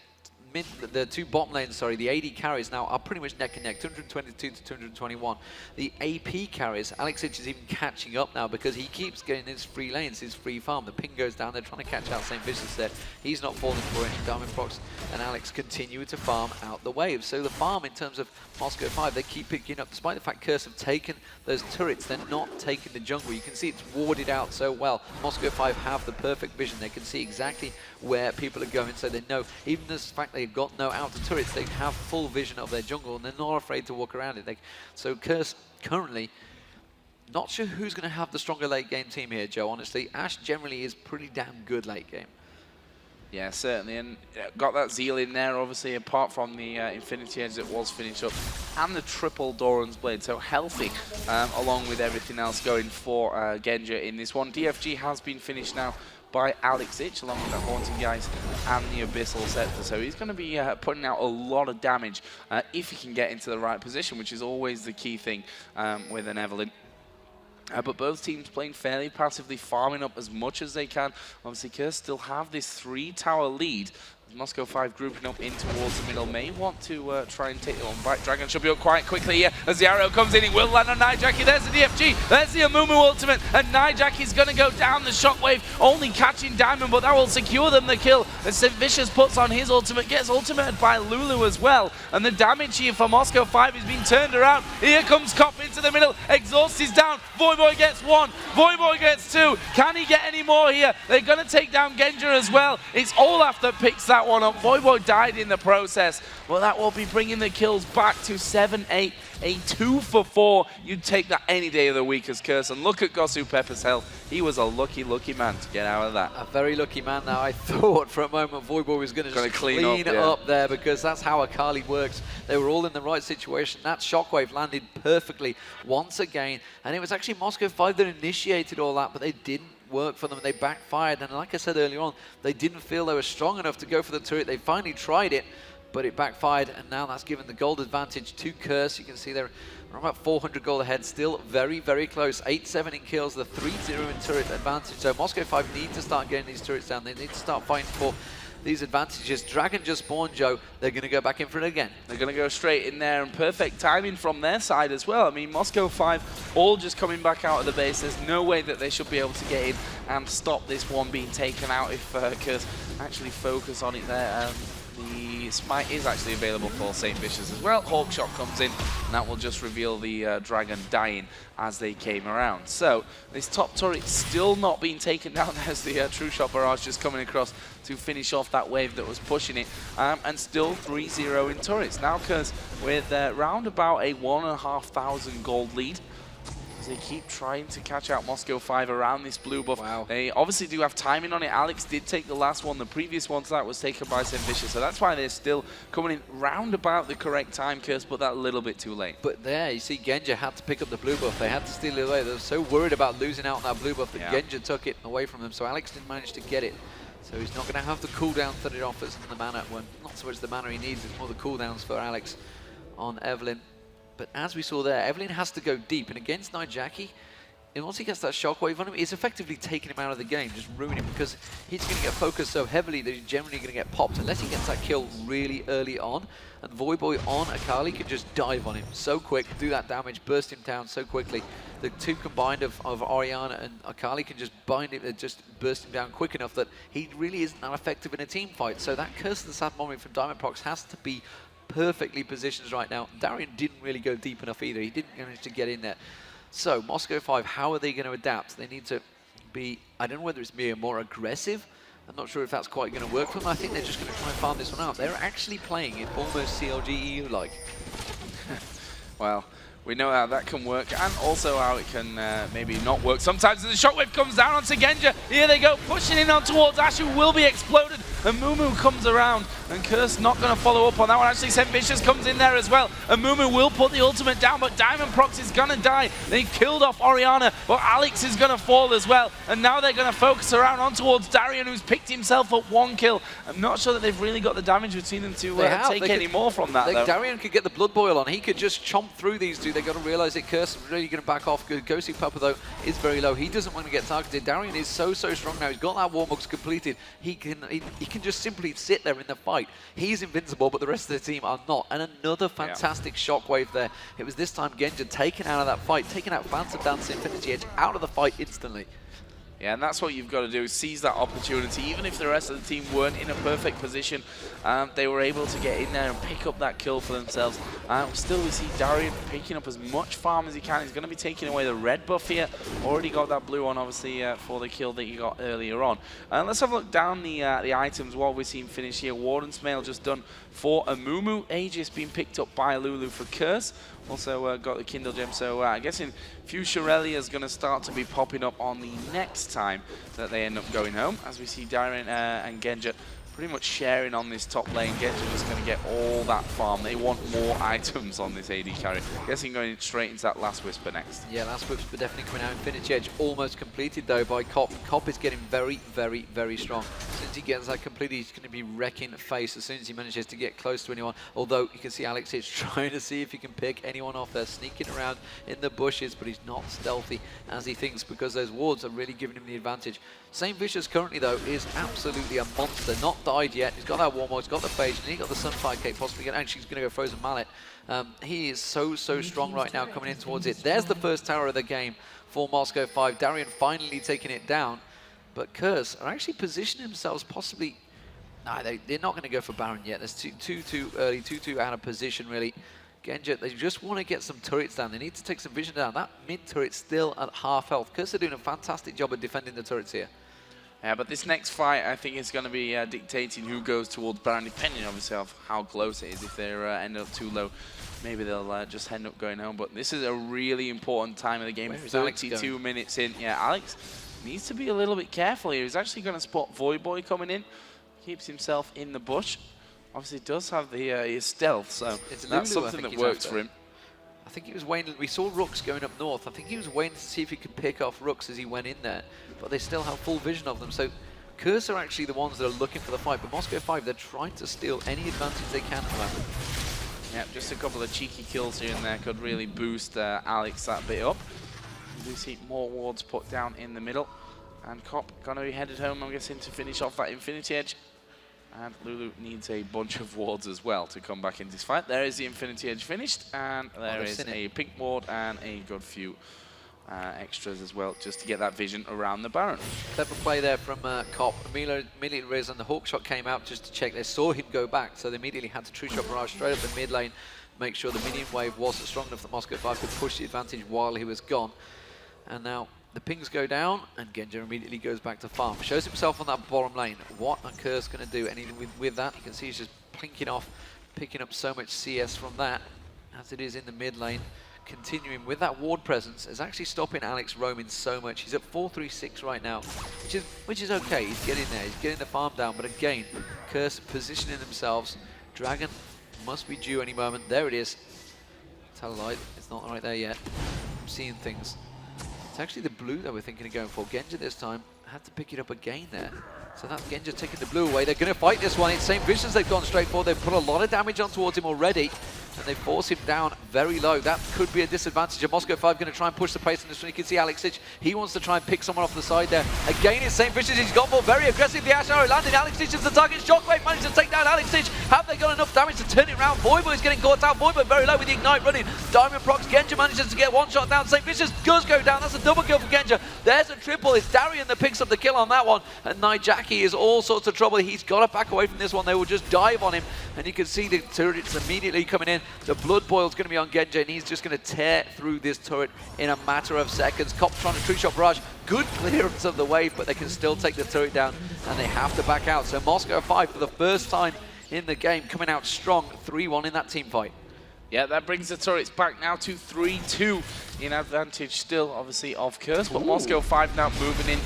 The 2 bottom lanes, sorry, the AD carries now are pretty much neck and neck, 222 to 221. The AP carries, Alex Itch is even catching up now because he keeps getting his free lanes, his free farm. The ping goes down, they're trying to catch out St. Vicious there. He's not falling for it. Diamondprox and Alex continue to farm out the waves. So the farm in terms of Moscow 5, they keep picking up. Despite the fact Curse have taken those turrets, they're not taking the jungle. You can see it's warded out so well. Moscow 5 have the perfect vision. They can see exactly where people are going, so they know, even the fact they've got no outer turrets, they have full vision of their jungle and they're not afraid to walk around it. So Curse currently, not sure who's going to have the stronger late game team here, Joe, honestly. Ashe generally is pretty damn good late game. Yeah, certainly, and got that Zeal in there, obviously, apart from the Infinity Edge that was finished up, and the triple Doran's Blade, so healthy, along with everything else going for Genja in this one. DFG has been finished now by Alex Itch, along with the Haunting Guys and the Abyssal Scepter, so he's going to be putting out a lot of damage if he can get into the right position, which is always the key thing with an Evelyn. But both teams playing fairly passively, farming up as much as they can. Obviously, Curse still have this 3-tower lead. Moscow 5 grouping up in towards the middle. May want to try and take it on back. Dragon should be up quite quickly here as the arrow comes in. It will land on Nijaki. There's the DFG. There's the Amumu ultimate. And Nijaki's going to go down the shockwave, only catching Diamond, but that will secure them the kill. As St. Vicious puts on his ultimate, gets ultimated by Lulu as well. And the damage here for Moscow 5 is being turned around. Here comes Cop into the middle. Exhaust is down. Voyboy gets 1. Voyboy gets 2. Can he get any more here? They're going to take down Genja as well. It's Olaf that picks that one up. Voyboy died in the process. Well, that will be bringing the kills back to 7-8. A 2 for 4. You'd take that any day of the week as Curse. And look at Gosu Pepper's health. He was a lucky, lucky man to get out of that. A very lucky man now. I thought for a moment Voyboy was going to just clean up there, because that's how Akali works. They were all in the right situation. That shockwave landed perfectly once again. And it was actually Moscow 5 that initiated all that, but they didn't work for them. They backfired. And like I said earlier on, they didn't feel they were strong enough to go for the turret. They finally tried it, but it backfired, and now that's given the gold advantage to Curse. You can see they're about 400 gold ahead, still very, very close. 8-7 in kills, the 3-0 in turret advantage. So Moscow 5 need to start getting these turrets down. They need to start fighting for these advantages. Dragon just spawned, Joe. They're going to go back in for it again. They're going to go straight in there, and perfect timing from their side as well. I mean, Moscow 5 all just coming back out of the base. There's no way that they should be able to get in and stop this one being taken out if Curse actually focus on it there. The smite is actually available for St. Vicious as well. Hawkshot comes in, and that will just reveal the Dragon dying as they came around. So this top turret still not being taken down as the True Shot Barrage just coming across to finish off that wave that was pushing it. And still 3-0 in turrets. Now Curse with round about a 1,500 gold lead. They keep trying to catch out Moscow 5 around this blue buff. Wow. They obviously do have timing on it. Alex did take the last one. The previous one to that was taken by St. Vicious. So that's why they're still coming in round about the correct time, Curse, but that a little bit too late. But there, you see Genja had to pick up the blue buff. They had to steal it away. They were so worried about losing out on that blue buff that Genja took it away from them. So Alex didn't manage to get it. So he's not going to have the cooldowns that it offers in the mana. Well, not so much the mana he needs, it's more the cooldowns for Alex on Evelynn. But as we saw there, Evelynn has to go deep. And against Nijaki, and once he gets that shockwave on him, it's effectively taking him out of the game, just ruining him, because he's going to get focused so heavily that he's generally going to get popped unless he gets that kill really early on. And Voyboy on Akali can just dive on him so quick, do that damage, burst him down so quickly. The two combined of Orianna and Akali can just bind him, just burst him down quick enough that he really isn't that effective in a team fight. So that Curse of the Sad Moment from Diamondprox has to be perfectly positioned right now. Darian didn't really go deep enough either. He didn't manage to get in there. So Moscow 5, how are they going to adapt? They need to be, I don't know whether it's being more aggressive. I'm not sure if that's quite going to work for them. I think they're just going to try and farm this one out. They're actually playing it almost CLG EU-like. Well, we know how that can work, and also how it can maybe not work. Sometimes the shockwave comes down onto Genja. Here they go, pushing in on towards Ash, who will be exploded. And Mumu comes around, and Curse not going to follow up on that one. Actually, St. Vicious comes in there as well. And Mumu will put the ultimate down, but Diamondprox is going to die. They killed off Orianna, but Alex is going to fall as well. And now they're going to focus around on towards Darian, who's picked himself up 1 kill. I'm not sure that they've really got the damage between them to take any more from that, though. Darian could get the blood boil on. He could just chomp through these two. They've got to realize that Curse is really going to back off. Ghosty Papa, though, is very low. He doesn't want to get targeted. Darian is so strong now. He's got that warm-ups completed. He can just simply sit there in the fight. He's invincible, but the rest of the team are not. And another fantastic shockwave there. It was this time Genja taken out of that fight, taking out Phantom Dance Infinity Edge out of the fight instantly. Yeah, and that's what you've got to do, seize that opportunity. Even if the rest of the team weren't in a perfect position, they were able to get in there and pick up that kill for themselves. Still, we see Darian picking up as much farm as he can. He's going to be taking away the red buff here. Already got that blue on, obviously, for the kill that he got earlier on. Let's have a look down the items while we've seen finish here. Warden's Mail just done for Amumu. Aegis being picked up by Lulu for Curse. Also got the Kindle Gem, so I'm guessing Fuchsia Relia is going to start to be popping up on the next time that they end up going home, as we see Darian and Genja pretty much sharing on this top lane. Genja just going to get all that farm. They want more items on this AD carry. Guessing going straight into that Last Whisper next. Yeah, Last Whisper definitely coming out. Infinity Edge almost completed though by Cop. Cop is getting very strong. as he gets that completed, he's going to be wrecking face as soon as he manages to get close to anyone. Although you can see Alex is trying to see if he can pick anyone off there, sneaking around in the bushes, but he's not stealthy as he thinks because those wards are really giving him the advantage. Saint Vicious currently, though, is absolutely a monster. Not died yet. He's got that Warm, he's got the Phage, and he's got the Sunfire Cake, possibly. Actually, he's going to go Frozen Mallet. He is so strong right now coming in towards it. There's the first tower of the game for Moscow 5. Darien finally taking it down. But Curse are actually positioning themselves possibly... No, they're not going to go for Baron yet. That's too early, too out of position, really. Genja, they just want to get some turrets down. They need to take some vision down. That mid turret's still at half health. Curse are doing a fantastic job of defending the turrets here. Yeah, but this next fight, I think, is going to be dictating who goes towards Baron, depending, obviously, of how close it is. If they end up too low, maybe they'll just end up going home. But this is a really important time of the game. 32 minutes in. Yeah, Alex needs to be a little bit careful here. He's actually going to spot Void Boy coming in. Keeps himself in the bush. Obviously, does have the his stealth, so that's something that works for him. I think he was waiting. We saw Rooks going up north. I think he was waiting to see if he could pick off Rooks as he went in there, but they still have full vision of them. So Curse are actually the ones that are looking for the fight, but Moscow 5, they're trying to steal any advantage they can at the moment. Yeah, just a couple of cheeky kills here and there could really boost Alex that bit up. We do see more wards put down in the middle, and Cop gonna be headed home, I'm guessing, to finish off that Infinity Edge. And Lulu needs a bunch of wards as well to come back into this fight. There is the Infinity Edge finished, and there is a pink ward and a good few extras as well, just to get that vision around the Baron. Clever play there from Cop. Immediately Riz and the hook shot came out just to check. They saw him go back, so they immediately had to true shot barrage straight up the mid lane, make sure the minion wave wasn't strong enough that Moscow 5 could push the advantage while he was gone. And now the pings go down, and Genja immediately goes back to farm. Shows himself on that bottom lane. What are Curse going to do? And even with that, you can see he's just plinking off, picking up so much CS from that, as it is in the mid lane. Continuing with that ward presence is actually stopping Alex roaming so much. He's at 436 right now, which is okay. He's getting there. He's getting the farm down. But again, Curse positioning themselves. Dragon must be due any moment. There it is. Tell a lie. It's not right there yet. I'm seeing things. It's actually the blue that we're thinking of going for. Genja this time had to pick it up again there. So that's Genja taking the blue away. They're going to fight this one. It's Saint Vicious they've gone straight for. They've put a lot of damage on towards him already, and they force him down very low. That could be a disadvantage. And Moscow 5 going to try and push the pace in this one. You can see Alex Stitch. He wants to try and pick someone off the side there. Again, it's Saint Vicious. He's gone for very aggressive. The Ash Arrow landed. Alex Stitch is the target. Shockwave managed to take down Alex Stitch. Have they got enough damage to turn it around? Voidboy is getting caught out. Voidboy very low with the Ignite running. Diamond procs. Genja manages to get one shot down. Saint Vicious does go down. That's a double kill for Genja. There's a triple. It's Darien that picks up the kill on that one. And Nijaki is all sorts of trouble. He's got to back away from this one. They will just dive on him. And you can see the turrets immediately coming in. The blood boil's going to be on Genja, and he's just going to tear through this turret in a matter of seconds. Cop trying to true shot barrage. Good clearance of the wave, but they can still take the turret down, and they have to back out. So Moscow 5, for the first time in the game, coming out strong, 3-1 in that team fight. Yeah, that brings the turrets back now to 3-2 in advantage still, obviously, of Curse. But Moscow 5 now moving in.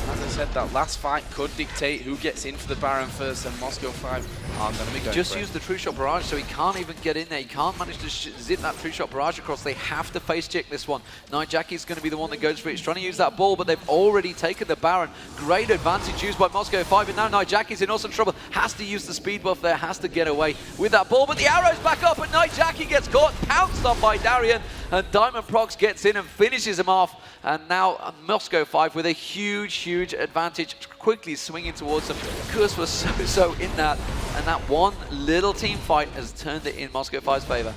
As I said, that last fight could dictate who gets in for the Baron first, and Moscow 5 are going to be going just for it. Use the true shot barrage, so he can't even get in there. He can't manage to zip that true shot barrage across. They have to face check this one. Nijaki's going to be the one that goes for it. He's trying to use that ball, but they've already taken the Baron. Great advantage used by Moscow 5, and now Nijaki's in awesome trouble. Has to use the speed buff there, has to get away with that ball, but the arrow's back up, and Nijaki gets caught, pounced on by Darien, and Diamond Prox gets in and finishes him off. And now Moscow 5 with a huge advantage, quickly swinging towards them. Curse was so in that, and that one little team fight has turned it in Moscow 5's favor.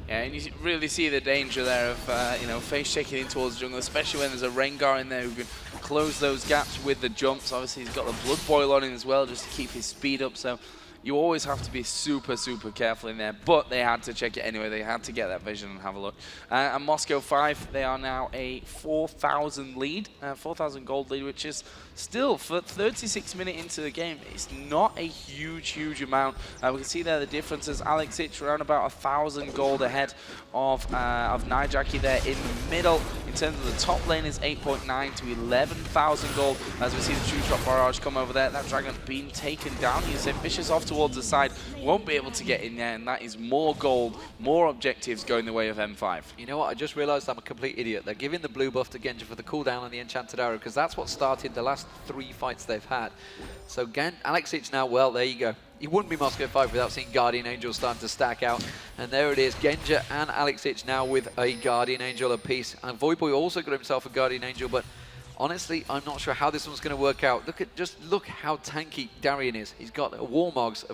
Yeah, and you really see the danger there of face checking in towards the jungle, especially when there's a Rengar in there who can close those gaps with the jumps. Obviously, he's got the Blood Boil on him as well, just to keep his speed up. So you always have to be super careful in there, but they had to check it anyway. They had to get that vision and have a look. And Moscow 5, they are now a 4,000 lead, 4,000 gold lead, which is still, for 36 minutes into the game, it's not a huge amount. We can see there the differences. Alex Itch around about 1,000 gold ahead of Nijaki there in the middle. In terms of the top lane is 8.9 to 11,000 gold. As we see the true shot barrage come over there, that dragon being taken down. You said Vicious off towards the side, won't be able to get in there, and that is more gold, more objectives going the way of M5. You know what? I just realized I'm a complete idiot. They're giving the blue buff to Genji for the cooldown on the Enchanted Arrow, because that's what started the last 3 fights they've had. So Alex Ich now, well, there you go. You wouldn't be Moscow 5 without seeing Guardian Angel starting to stack out. And there it is, Genji and Alex Ich now with a Guardian Angel apiece. And Voyboy also got himself a Guardian Angel, but honestly, I'm not sure how this one's going to work out. Look how tanky Darian is. He's got a Warmogs, a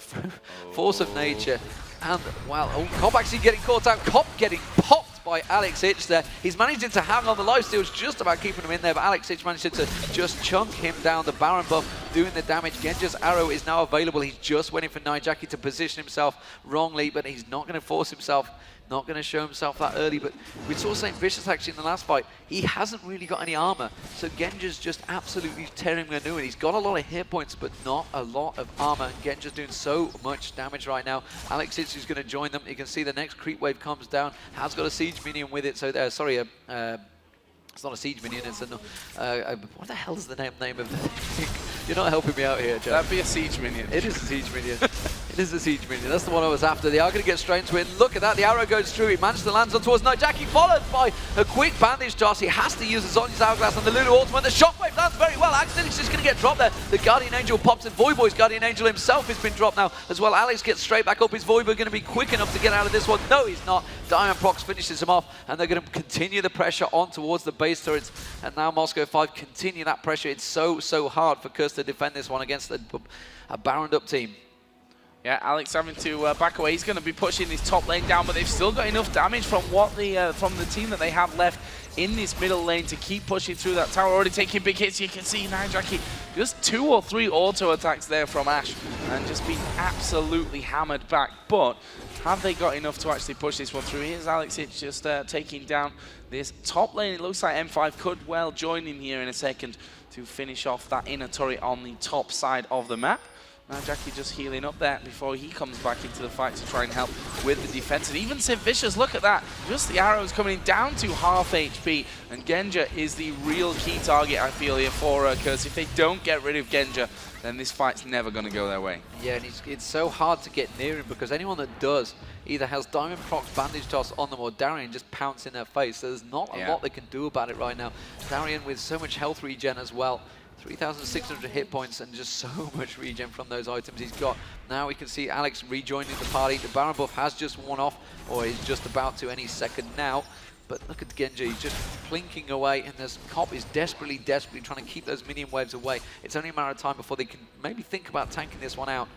Force of Nature, and wow, Cop actually getting caught out. Cop getting popped by Alex Ich there. He's managed to hang on. The lifesteal's just about keeping him in there, but Alex Ich managed to just chunk him down. The Baron buff doing the damage. Genji's arrow is now available. He's just waiting for Nijaki to position himself wrongly, but he's not going to force himself. Not going to show himself that early, but we saw St. Vicious actually in the last fight. He hasn't really got any armor, so Genji's just absolutely tearing him a new one. He's got a lot of hit points, but not a lot of armor, and Genji's doing so much damage right now. Alex Ich is going to join them. You can see the next creep wave comes down. Has got a siege minion with it, so it's not a siege minion, it's what the hell is the name of the thing? You're not helping me out here, Joe. That'd be a siege minion. It is a siege minion. It is a siege minion. That's the one I was after. They are going to get straight into it. Look at that. The arrow goes through. He managed to land on towards Nijaki, followed by a quick bandage toss. He has to use the Zonya's Hourglass on the Lulu ultimate. The shockwave lands very well. Accidentally, he's just going to get dropped there. The Guardian Angel pops, and Voyboy's Guardian Angel himself has been dropped now as well. Alex gets straight back up. Is Voyboy going to be quick enough to get out of this one? No, he's not. Diamond Prox finishes him off, and they're going to continue the pressure on towards the base turrets. And now Moscow 5 continue that pressure. It's so hard for Curse to defend this one against a Baroned up team. Yeah, Alex having to back away. He's going to be pushing his top lane down, but they've still got enough damage from what from the team that they have left in this middle lane to keep pushing through that tower. Already taking big hits. You can see Nijaki just 2 or 3 auto attacks there from Ash and just being absolutely hammered back. But have they got enough to actually push this one through? Here's Alex It's just taking down this top lane. It looks like M5 could well join him here in a second to finish off that inner turret on the top side of the map. Now Jackie just healing up there before he comes back into the fight to try and help with the defense. And even St. Vicious, look at that. Just the arrows coming down to half HP. And Genja is the real key target, I feel, here for Curse. If they don't get rid of Genja, then this fight's never going to go their way. Yeah, and it's so hard to get near him because anyone that does either has Diamond Prox bandage toss on them or Darian just pounce in their face. So there's not a lot they can do about it right now. Darian with so much health regen as well. 3,600 hit points and just so much regen from those items he's got. Now we can see Alex rejoining the party. The Baron buff has just worn off, or is just about to any second now. But look at Genji, he's just plinking away, and this Cop is desperately trying to keep those minion waves away. It's only a matter of time before they can maybe think about tanking this one out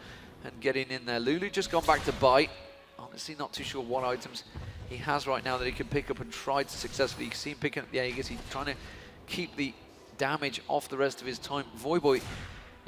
and getting in there. Lulu just gone back to bite. Honestly, not too sure what items he has right now that he can pick up and try to successfully. You can see him picking up the Aegis. He's trying to keep the damage off the rest of his time. Voyboy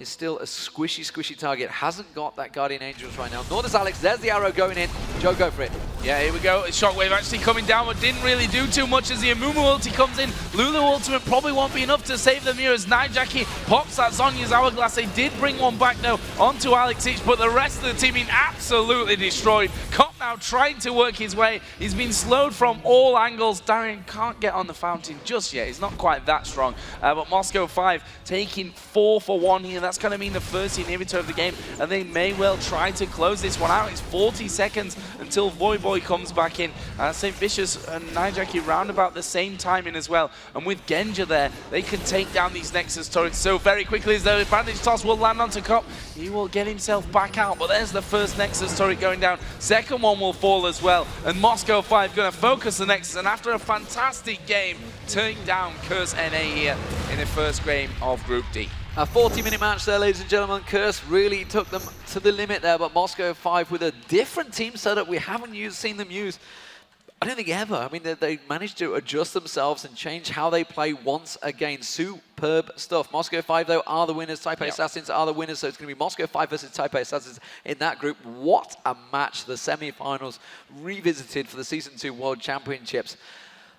is still a squishy target. Hasn't got that Guardian Angels right now. Nor does Alex. There's the arrow going in. Joe, go for it. Yeah, here we go. Shockwave actually coming down, but didn't really do too much as the Amumu ulti comes in. Lulu ultimate probably won't be enough to save them here as Nijaki pops that Zonya's Hourglass. They did bring one back though onto Alex Ich, but the rest of the team being absolutely destroyed. Cop now trying to work his way. He's been slowed from all angles. Darian can't get on the fountain just yet. He's not quite that strong. But Moscow 5 taking 4 for 1 here. That's going to mean the first inhibitor of the game, and they may well try to close this one out. It's 40 seconds until Voyboy comes back in. St. Vicious and Nijaki round about the same timing as well. And with Genja there, they can take down these Nexus turrets so very quickly as the bandage toss will land onto Cop. He will get himself back out, but there's the first Nexus turret going down. Second one will fall as well. And Moscow 5 going to focus the Nexus, and after a fantastic game, turning down Curse.NA here in the first game of Group D. A 40-minute match there, ladies and gentlemen. Curse really took them to the limit there, but Moscow 5 with a different team setup we haven't seen them use, I don't think ever. I mean, they managed to adjust themselves and change how they play once again. Superb stuff. Moscow 5, though, are the winners. Taipei Assassins are the winners, so it's going to be Moscow 5 versus Taipei Assassins in that group. What a match. The semi-finals revisited for the Season 2 World Championships.